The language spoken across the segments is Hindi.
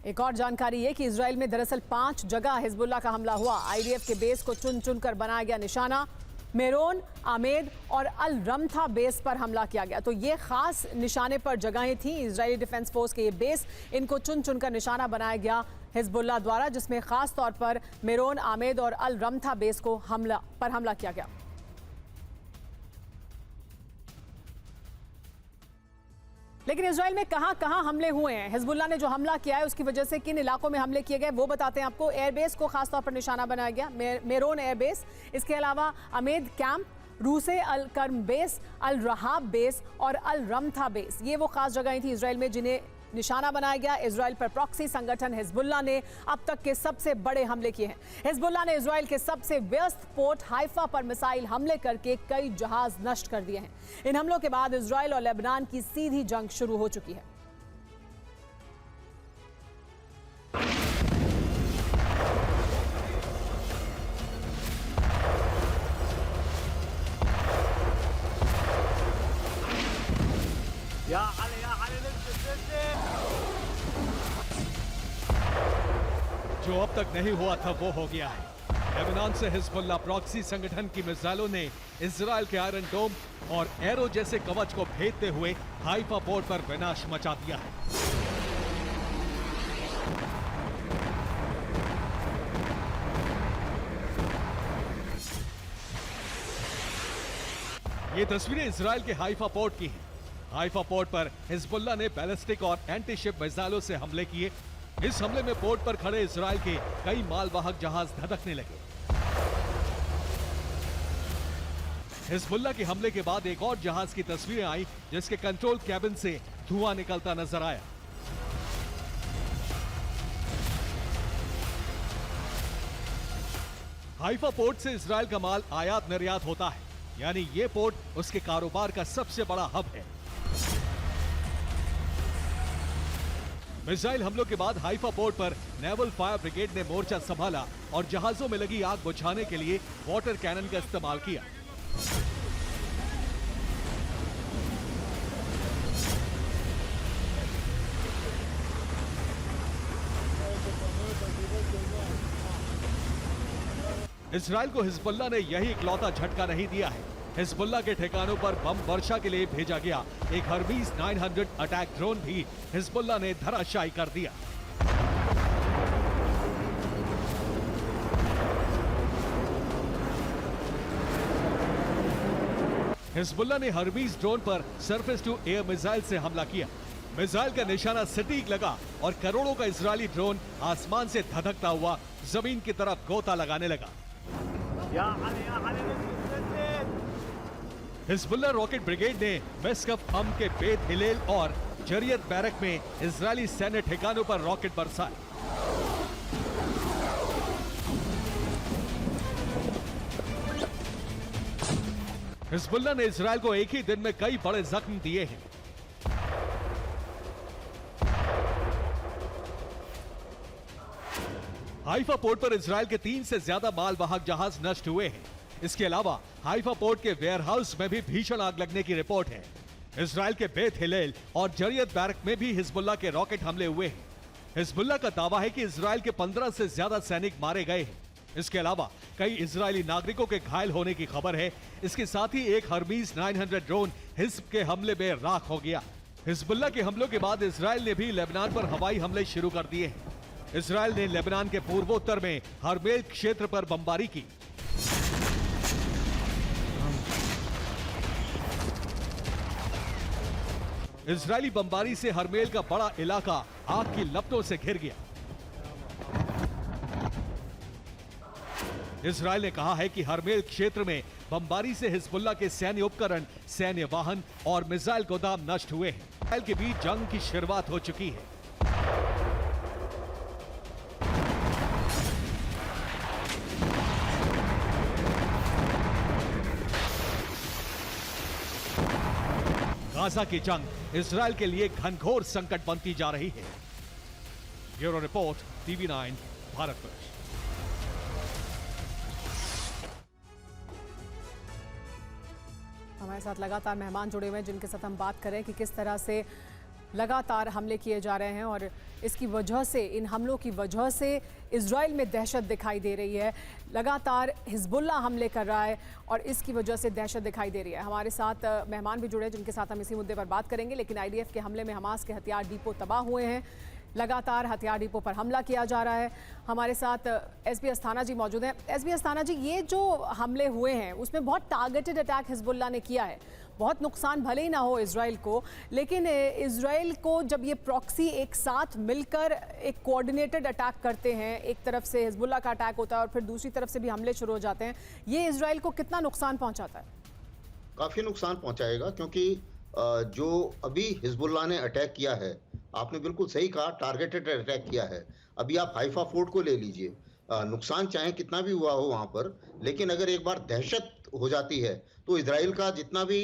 एक और जानकारी ये कि इजराइल में दरअसल 5 जगह हिजबुल्लाह का हमला हुआ। आईडीएफ के बेस को चुन चुनकर बनाया गया निशाना। मेरोन, आमेद और अल रमथा बेस पर हमला किया गया। तो ये खास निशाने पर जगहें थी इजरायली डिफेंस फोर्स के। ये बेस इनको चुन चुनकर निशाना बनाया गया हिजबुल्लाह द्वारा, जिसमें खास तौर पर मेरोन, आमेद और अल रमथा बेस को हमला किया गया। लेकिन इजराइल में कहां कहां हमले हुए हैं, हिजबुल्लाह ने जो हमला किया है उसकी वजह से किन इलाकों में हमले किए गए वो बताते हैं आपको। एयरबेस को खासतौर पर निशाना बनाया गया, मेरोन एयरबेस, इसके अलावा अमेद कैंप, रूसे अल कर्म बेस, अल रहाब बेस और अल रमथा बेस। ये वो खास जगहें थी इजराइल में जिन्हें निशाना बनाया गया। इजराइल पर प्रॉक्सी संगठन हिजबुल्लाह ने अब तक के सबसे बड़े हमले किए हैं। हिजबुल्लाह ने इजराइल के सबसे व्यस्त पोर्ट हाइफा पर मिसाइल हमले करके कई जहाज नष्ट कर दिए हैं। इन हमलों के बाद इजराइल और लेबनान की सीधी जंग शुरू हो चुकी है। जो अब तक नहीं हुआ था वो हो गया है। लेबनान से हिजबुल्लाह प्रॉक्सी संगठन की मिसाइलों ने इजराइल के आयरन डोम और एरो जैसे कवच को भेदते हुए हाइफा पोर्ट पर विनाश मचा दिया है। ये तस्वीरें इजराइल के हाइफा पोर्ट की हैं। हाइफा पोर्ट पर हिजबुल्लाह ने बैलिस्टिक और एंटी शिप मिसाइलों से हमले किए। इस हमले में पोर्ट पर खड़े इजराइल के कई मालवाहक जहाज धधकने लगे। हिजबुल्लाह के हमले के बाद एक और जहाज की तस्वीरें आई जिसके कंट्रोल कैबिन से धुआं निकलता नजर आया। हाइफा पोर्ट से इजराइल का माल आयात निर्यात होता है, यानी ये पोर्ट उसके कारोबार का सबसे बड़ा हब है। मिसाइल हमलों के बाद हाइफा पोर्ट पर नेवल फायर ब्रिगेड ने मोर्चा संभाला और जहाजों में लगी आग बुझाने के लिए वाटर कैनन का इस्तेमाल किया। इजराइल को हिजबुल्लाह ने यही इकलौता झटका नहीं दिया है। हिजबुल्लाह के ठिकानों पर बम वर्षा के लिए भेजा गया एक हर्मीज 900 अटैक ड्रोन भी हिजबुल्लाह ने धराशायी कर दिया। हिजबुल्लाह ने हर्मीज ड्रोन पर सरफेस टू एयर मिसाइल से हमला किया। मिसाइल का निशाना सटीक लगा और करोड़ों का इजरायली ड्रोन आसमान से धधकता हुआ जमीन की तरफ गोता लगाने लगा। हिजबुल्लाह रॉकेट ब्रिगेड ने मेस्कफ हम के बेत हिलेल और जरियत बैरक में इजरायली सैन्य ठिकानों पर रॉकेट बरसाए। हिजबुल्लाह ने इजरायल को एक ही दिन में कई बड़े जख्म दिए हैं। हाइफा पोर्ट पर इजरायल के 3 से ज्यादा मालवाहक जहाज नष्ट हुए हैं। इसके अलावा हाइफा पोर्ट के वेयरहाउस में भी भीषण आग लगने की रिपोर्ट है। इजरायल के बेत हिलेल और जरियत बैरक में भी हिजबुल्लाह के रॉकेट हमले हुए हैं। हिजबुल्लाह का दावा है कि इजरायल के 15 से ज्यादा सैनिक मारे गए हैं। इसके अलावा कई इजरायली नागरिकों के घायल होने की खबर है। इसके साथ ही एक हर्मीज 900 ड्रोन हिज्ब के हमले में राख हो गया। हिजबुल्लाह के हमलों के बाद इजरायल ने भी लेबनान पर हवाई हमले शुरू कर दिए हैं। इजरायल ने लेबनान के पूर्वोत्तर में हरमेल क्षेत्र पर बमबारी की। इजरायली बमबारी से हरमेल का बड़ा इलाका आग की लपटों से घिर गया। इजरायल ने कहा है कि हरमेल क्षेत्र में बमबारी से हिजबुल्लाह के सैन्य उपकरण, सैन्य वाहन और मिसाइल गोदाम नष्ट हुए हैं। इजरायल के बीच जंग की शुरुआत हो चुकी है। गाजा की जंग इजरायल के लिए घनघोर संकट बनती जा रही है। Bureau report, TV9 Bharatvarsh. हमारे साथ लगातार मेहमान जुड़े हुए हैं जिनके साथ हम बात करें कि किस तरह से लगातार हमले किए जा रहे हैं और इसकी वजह से, इन हमलों की वजह से इजराइल में दहशत दिखाई दे रही है। लगातार हिजबुल्लाह हमले कर रहा है और इसकी वजह से दहशत दिखाई दे रही है। हमारे साथ मेहमान भी जुड़े हैं जिनके साथ हम इसी मुद्दे पर बात करेंगे। लेकिन आईडीएफ के हमले में हमास के हथियार डिपो तबाह हुए हैं। लगातार हथियार डिपो पर हमला किया जा रहा है। हमारे साथ एसबी अस्थाना जी मौजूद हैं। एसबी अस्थाना जी, ये जो हमले हुए हैं उसमें बहुत टारगेटेड अटैक हिजबुल्लाह ने किया है। बहुत नुकसान भले ही ना हो इजराइल को, लेकिन इजराइल को जब ये प्रॉक्सी एक साथ मिलकर एक कोऑर्डिनेटेड अटैक करते हैं, एक तरफ से हिजबुल्लाह का अटैक होता है और फिर दूसरी तरफ से भी हमले शुरू हो जाते हैं, ये इजराइल को कितना नुकसान पहुंचाता है? काफी नुकसान पहुंचाएगा, क्योंकि जो अभी हिजबुल्लाह ने अटैक किया है, आपने बिल्कुल सही कहा, टारगेटेड अटैक किया है। अभी आप हाइफा फोर्ट को ले लीजिए, नुकसान चाहे कितना भी हुआ हो वहां पर, लेकिन अगर एक बार दहशत हो जाती है तो इजराइल का जितना भी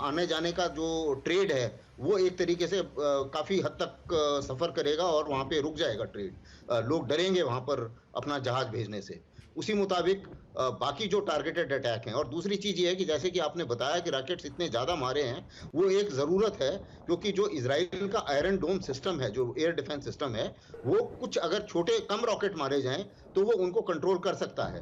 आने जाने का जो ट्रेड है वो एक तरीके से काफी हद तक सफर करेगा और वहां पे रुक जाएगा ट्रेड। लोग डरेंगे वहां पर अपना जहाज भेजने से। उसी मुताबिक बाकी जो टारगेटेड अटैक हैं, और दूसरी चीज ये है कि जैसे कि आपने बताया कि रॉकेट्स इतने ज्यादा मारे हैं, वो एक जरूरत है, क्योंकि जो इजराइल का आयरन डोम सिस्टम है, जो एयर डिफेंस सिस्टम है, वो कुछ अगर छोटे कम रॉकेट मारे जाएं तो वो उनको कंट्रोल कर सकता है।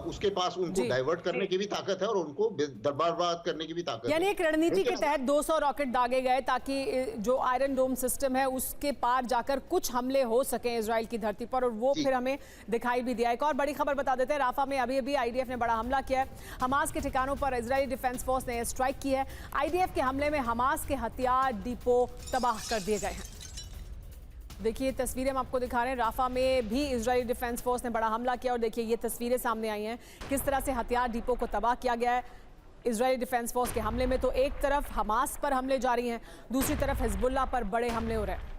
उसके पास उनको डाइवर्ट करने की भी ताकत है और उनको बर्बाद करने की भी ताकत है। यानी एक रणनीति के तहत 200 रॉकेट दागे गए ताकि जो आयरन डोम सिस्टम है उसके पार जाकर कुछ हमले हो सके इजराइल की धरती पर, और वो फिर हमें दिखाई भी दिया। एक और बड़ी खबर बता देते हैं, राफा में अभी आईडीएफ ने बड़ा हमला किया है। हमास के ठिकानों पर इजरायली डिफेंस फोर्स ने स्ट्राइक की है। आईडीएफ के हमले में हमास के हथियार डिपो तबाह कर दिए गए हैं। देखिए तस्वीरें हम आपको दिखा रहे हैं, राफा में भी इजरायली डिफेंस फोर्स ने बड़ा हमला किया और देखिए ये तस्वीरें सामने आई हैं किस तरह से हथियार डिपो को तबाह किया गया है। इजरायली डिफेंस फोर्स के हमले में तो एक तरफ हमास पर हमले जारी हैं, दूसरी तरफ हिजबुल्लाह पर बड़े हमले हो रहे हैं।